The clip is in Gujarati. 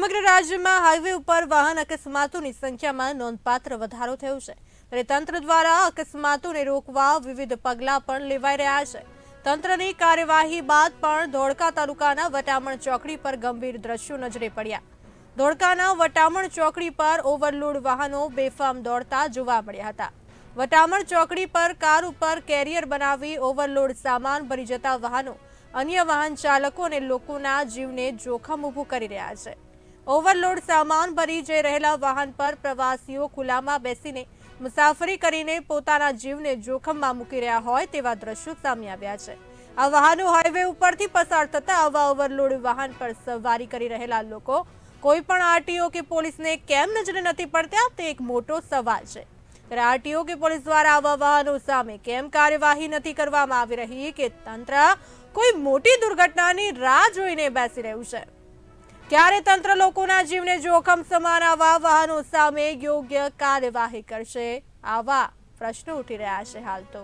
સમગ્ર રાજ્યમાં હાઈવે ઉપર વાહન અકસ્માતોની સંખ્યામાં નોંધપાત્ર વધારો થયો છે, ત્યારે તંત્ર દ્વારા અકસ્માતોને રોકવા વિવિધ પગલાં પણ લેવાઈ રહ્યા છે। તંત્રની કાર્યવાહી બાદ પણ ધોળકા તાલુકાના વટામણ ચોકડી પર ગંભીર દ્રશ્યો નજરે પડ્યા। ધોળકાના વટામણ ચોકડી પર ઓવરલોડ વાહનો બેફામ દોડતા જોવા મળ્યા હતા। વટામણ ચોકડી પર કાર ઉપર કેરિયર બનાવી ઓવરલોડ સામાન ભરી જતા વાહનો અન્ય વાહન ચાલકો અને લોકોના જીવને જોખમ ઊભું કરી રહ્યા છે। ઓવરલોડ સામાન ભરી જઈ રહેલા વાહન પર પ્રવાસીઓ ખુલ્લામાં બેસીને મુસાફરી કરીને પોતાના જીવને જોખમમાં મૂકી રહ્યા હોય તેવા દ્રશ્યો સામે આવ્યા છે। આ વાહનો હાઈવે ઉપરથી પસાર થતા આવા ઓવરલોડ વાહન પર સવારી કરી રહેલા લોકો કોઈ પણ આરટીઓ કે પોલીસને કેમ નજરે નથી પડતા તે એક મોટો સવાલ છે। ત્યારે આરટીઓ કે પોલીસ દ્વારા આવા વાહનો સામે કેમ કાર્યવાહી નથી કરવામાં આવી રહી કે તંત્ર કોઈ મોટી દુર્ઘટનાની રાહ જોઈને બેસી રહ્યું છે? ક્યારે તંત્ર લોકોના જીવને જોખમ સમાન આવા વાહનો સામે યોગ્ય કાર્યવાહી કરશે? આવા પ્રશ્નો ઉઠી રહ્યા છે હાલ તો।